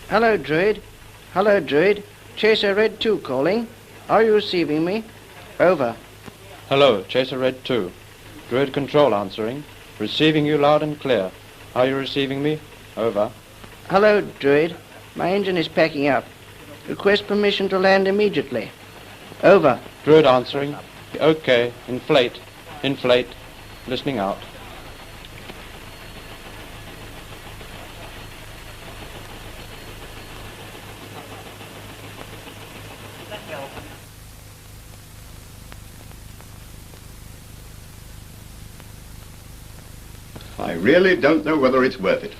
Hello, Druid. Hello, Druid. Chaser Red 2 calling. Are you receiving me? Over. Hello, Chaser Red 2. Druid Control answering. Receiving you loud and clear. Are you receiving me? Over. Hello, Druid. My engine is packing up. Request permission to land immediately. Over. Druid answering. Okay. Inflate. Inflate. Listening out. I really don't know whether it's worth it.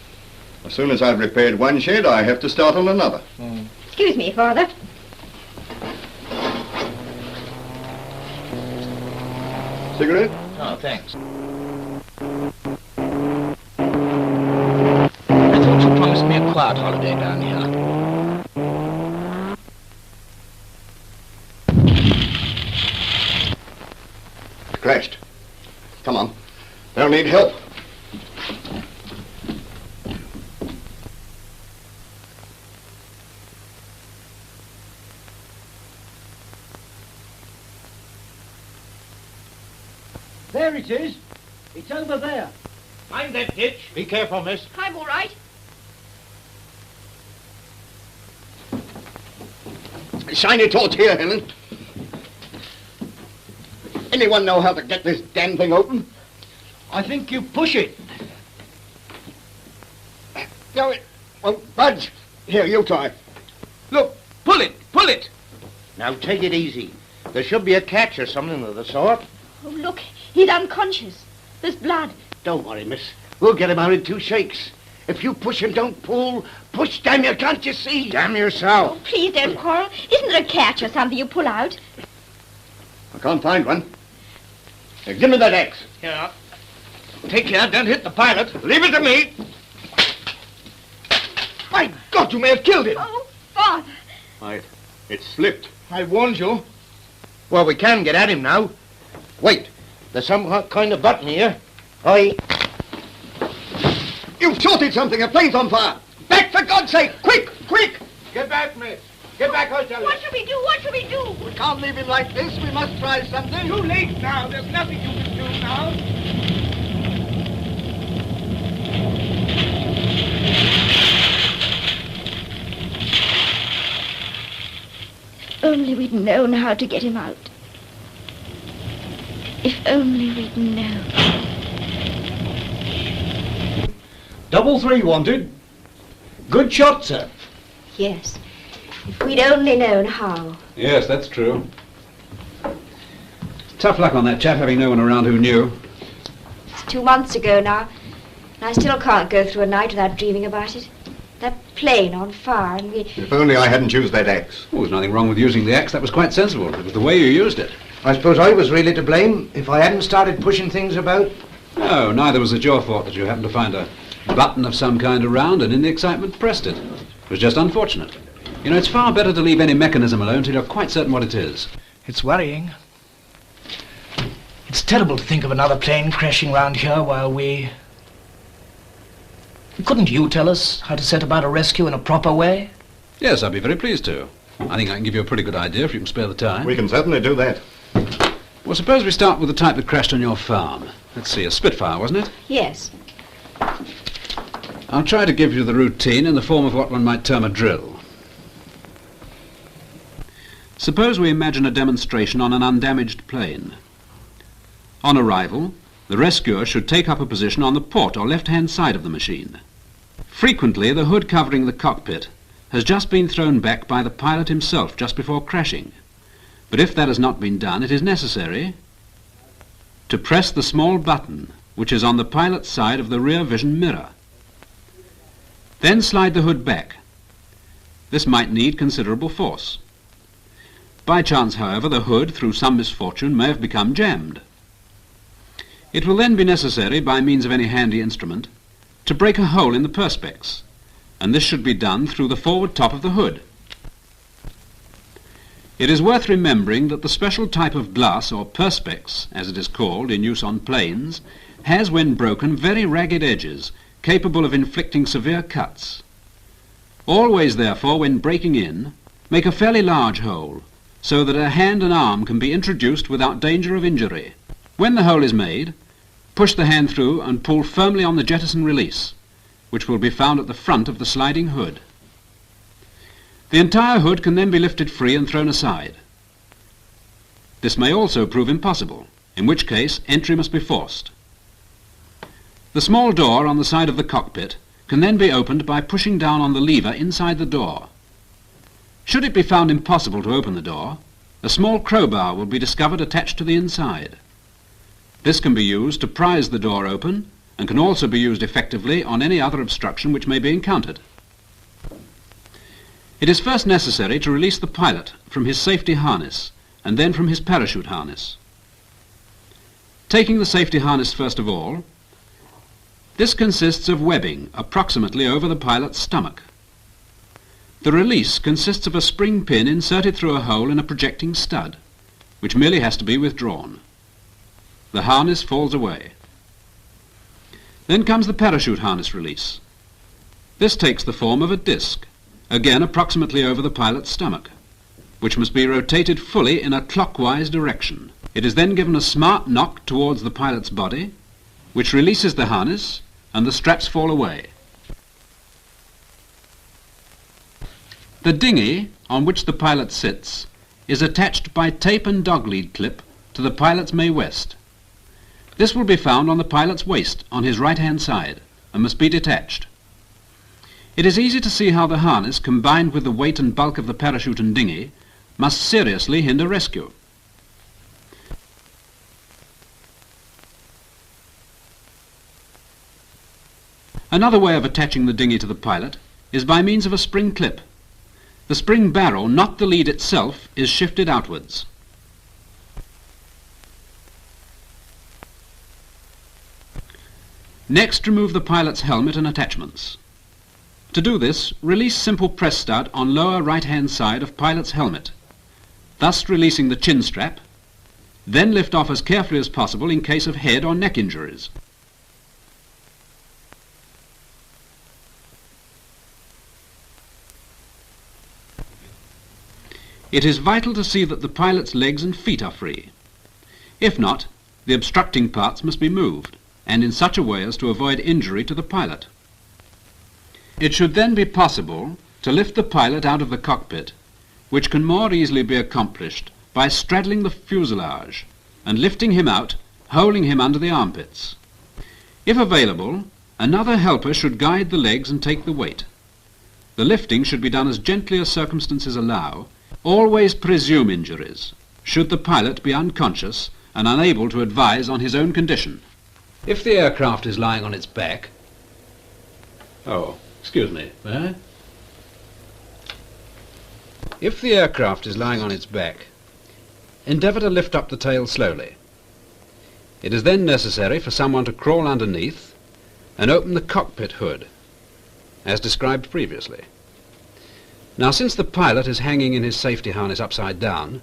As soon as I've repaired one shed, I have to start on another. Excuse me, Father. Cigarette? Oh, thanks. I thought you promised me a quiet holiday down here. It crashed. Come on. They'll need help. There it is. It's over there. Mind that ditch. Be careful, miss. I'm all right. Shiny torch here, Helen. Anyone know how to get this damn thing open? I think you push it. No, it won't budge. Here, you try. Look, pull it, pull it. Now take it easy. There should be a catch or something of the sort. Oh, look, he's unconscious. There's blood. Don't worry, miss. We'll get him out in 2 shakes. If you push him, don't pull. Push, damn you, can't you see? Damn yourself. Oh, please don't quarrel. Isn't there a catch or something you pull out? I can't find one. Here, give me that axe. Here. Take care, don't hit the pilot. Leave it to me. My God, you may have killed him. Oh, Father. It slipped. I warned you. Well, we can get at him now. Wait, there's some kind of button here. You've shorted something. A plane's on fire. Back, for God's sake. Quick, quick. Get back, miss. Get back, I tell you. What shall we do? What shall we do? We can't leave him like this. We must try something. Too late now. There's nothing you can do now. If only we'd known how to get him out. If only we'd known. 3 wanted. Good shot, sir. Yes. If we'd only known how. Yes, that's true. Tough luck on that chap, having no one around who knew. It's 2 months ago now, and I still can't go through a night without dreaming about it. That plane on fire, and we... If only I hadn't used that axe. Oh, there's nothing wrong with using the axe. That was quite sensible. It was the way you used it. I suppose I was really to blame if I hadn't started pushing things about. No, neither was it your fault that you happened to find a button of some kind around and in the excitement pressed it. It was just unfortunate. You know, it's far better to leave any mechanism alone till you're quite certain what it is. It's worrying. It's terrible to think of another plane crashing round here while we... Couldn't you tell us how to set about a rescue in a proper way? Yes, I'd be very pleased to. I think I can give you a pretty good idea if you can spare the time. We can certainly do that. Well, suppose we start with the type that crashed on your farm. Let's see, a Spitfire, wasn't it? Yes. I'll try to give you the routine in the form of what one might term a drill. Suppose we imagine a demonstration on an undamaged plane. On arrival, the rescuer should take up a position on the port or left-hand side of the machine. Frequently, the hood covering the cockpit has just been thrown back by the pilot himself just before crashing. But if that has not been done, it is necessary to press the small button which is on the pilot's side of the rear vision mirror. Then slide the hood back. This might need considerable force. By chance, however, the hood, through some misfortune, may have become jammed. It will then be necessary, by means of any handy instrument, to break a hole in the perspex, and this should be done through the forward top of the hood. It is worth remembering that the special type of glass, or perspex, as it is called, in use on planes, has, when broken, very ragged edges, capable of inflicting severe cuts. Always, therefore, when breaking in, make a fairly large hole, so that a hand and arm can be introduced without danger of injury. When the hole is made, push the hand through and pull firmly on the jettison release, which will be found at the front of the sliding hood. The entire hood can then be lifted free and thrown aside. This may also prove impossible, in which case entry must be forced. The small door on the side of the cockpit can then be opened by pushing down on the lever inside the door. Should it be found impossible to open the door, a small crowbar will be discovered attached to the inside. This can be used to prise the door open and can also be used effectively on any other obstruction which may be encountered. It is first necessary to release the pilot from his safety harness and then from his parachute harness. Taking the safety harness first of all, this consists of webbing approximately over the pilot's stomach. The release consists of a spring pin inserted through a hole in a projecting stud, which merely has to be withdrawn. The harness falls away. Then comes the parachute harness release. This takes the form of a disc, again approximately over the pilot's stomach, which must be rotated fully in a clockwise direction. It is then given a smart knock towards the pilot's body, which releases the harness, and the straps fall away. The dinghy on which the pilot sits is attached by tape and dog-lead clip to the pilot's main-west. This will be found on the pilot's waist on his right-hand side and must be detached. It is easy to see how the harness, combined with the weight and bulk of the parachute and dinghy, must seriously hinder rescue. Another way of attaching the dinghy to the pilot is by means of a spring clip. The spring barrel, not the lead itself, is shifted outwards. Next, remove the pilot's helmet and attachments. To do this, release simple press stud on lower right-hand side of pilot's helmet, thus releasing the chin strap. Then lift off as carefully as possible in case of head or neck injuries. It is vital to see that the pilot's legs and feet are free. If not, the obstructing parts must be moved, and in such a way as to avoid injury to the pilot. It should then be possible to lift the pilot out of the cockpit, which can more easily be accomplished by straddling the fuselage and lifting him out, holding him under the armpits. If available, another helper should guide the legs and take the weight. The lifting should be done as gently as circumstances allow. Always presume injuries, should the pilot be unconscious and unable to advise on his own condition. If the aircraft is lying on its back... Oh, excuse me, may I? If the aircraft is lying on its back, endeavour to lift up the tail slowly. It is then necessary for someone to crawl underneath and open the cockpit hood, as described previously. Now, since the pilot is hanging in his safety harness upside down,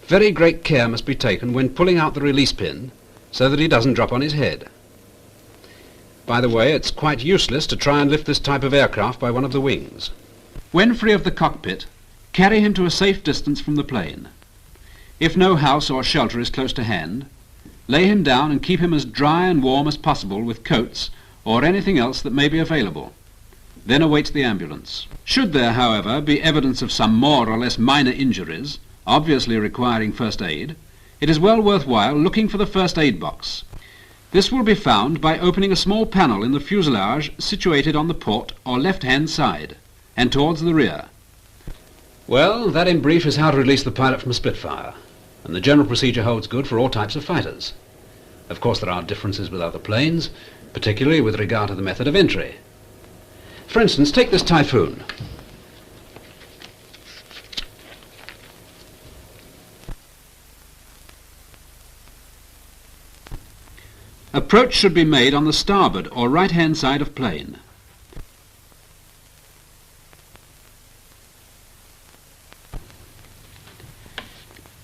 very great care must be taken when pulling out the release pin so that he doesn't drop on his head. By the way, it's quite useless to try and lift this type of aircraft by one of the wings. When free of the cockpit, carry him to a safe distance from the plane. If no house or shelter is close to hand, lay him down and keep him as dry and warm as possible with coats or anything else that may be available. Then await the ambulance. Should there, however, be evidence of some more or less minor injuries, obviously requiring first aid, it is well worthwhile looking for the first aid box. This will be found by opening a small panel in the fuselage situated on the port or left-hand side and towards the rear. Well, that in brief is how to release the pilot from a Spitfire, and the general procedure holds good for all types of fighters. Of course, there are differences with other planes, particularly with regard to the method of entry. For instance, take this Typhoon. Approach should be made on the starboard or right-hand side of plane.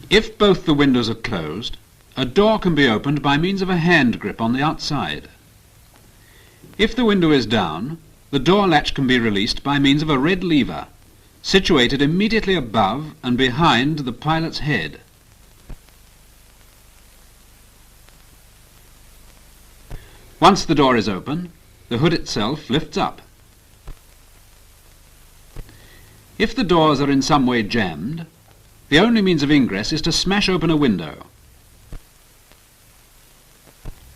If both the windows are closed, a door can be opened by means of a hand grip on the outside. If the window is down, the door latch can be released by means of a red lever situated immediately above and behind the pilot's head. Once the door is open, the hood itself lifts up. If the doors are in some way jammed, the only means of ingress is to smash open a window.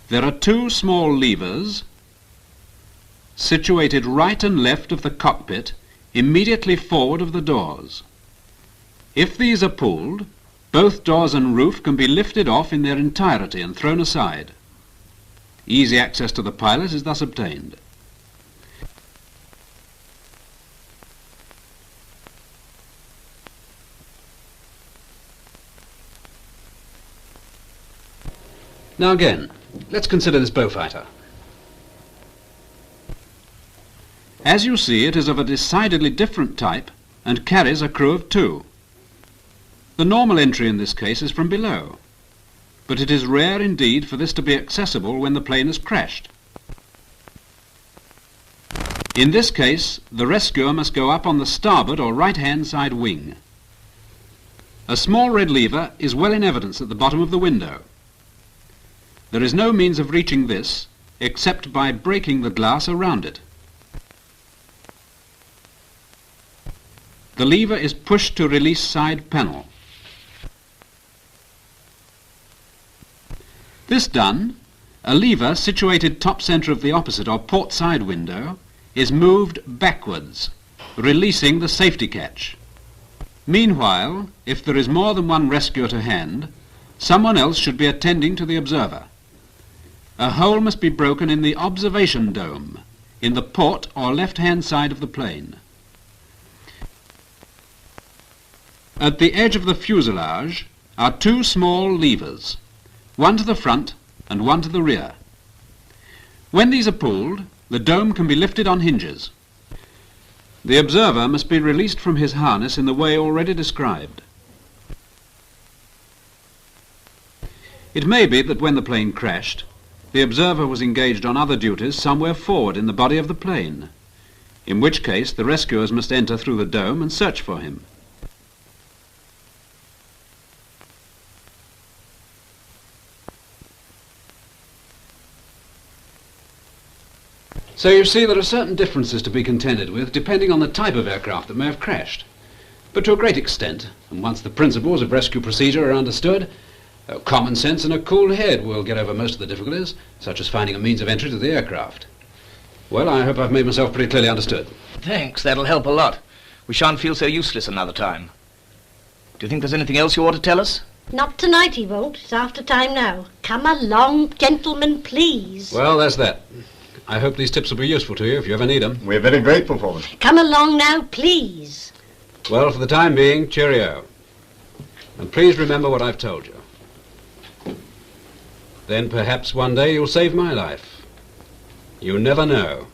There are two small levers situated right and left of the cockpit, immediately forward of the doors. If these are pulled, both doors and roof can be lifted off in their entirety and thrown aside. Easy access to the pilot is thus obtained. Now again, let's consider this Beaufighter. As you see, it is of a decidedly different type and carries a crew of 2. The normal entry in this case is from below, but it is rare indeed for this to be accessible when the plane has crashed. In this case, the rescuer must go up on the starboard or right-hand side wing. A small red lever is well in evidence at the bottom of the window. There is no means of reaching this except by breaking the glass around it. The lever is pushed to release side panel. This done, a lever situated top centre of the opposite or port side window is moved backwards, releasing the safety catch. Meanwhile, if there is more than one rescuer to hand, someone else should be attending to the observer. A hole must be broken in the observation dome, in the port or left-hand side of the plane. At the edge of the fuselage are 2 small levers, one to the front and one to the rear. When these are pulled, the dome can be lifted on hinges. The observer must be released from his harness in the way already described. It may be that when the plane crashed, the observer was engaged on other duties somewhere forward in the body of the plane, in which case the rescuers must enter through the dome and search for him. So you see there are certain differences to be contended with depending on the type of aircraft that may have crashed. But to a great extent, and once the principles of rescue procedure are understood, common sense and a cool head will get over most of the difficulties, such as finding a means of entry to the aircraft. Well, I hope I've made myself pretty clearly understood. Thanks, that'll help a lot. We shan't feel so useless another time. Do you think there's anything else you ought to tell us? Not tonight, he won't. It's after time now. Come along, gentlemen, please. Well, that's that. I hope these tips will be useful to you if you ever need them. We're very grateful for them. Come along now, please. Well, for the time being, cheerio. And please remember what I've told you. Then perhaps one day you'll save my life. You never know.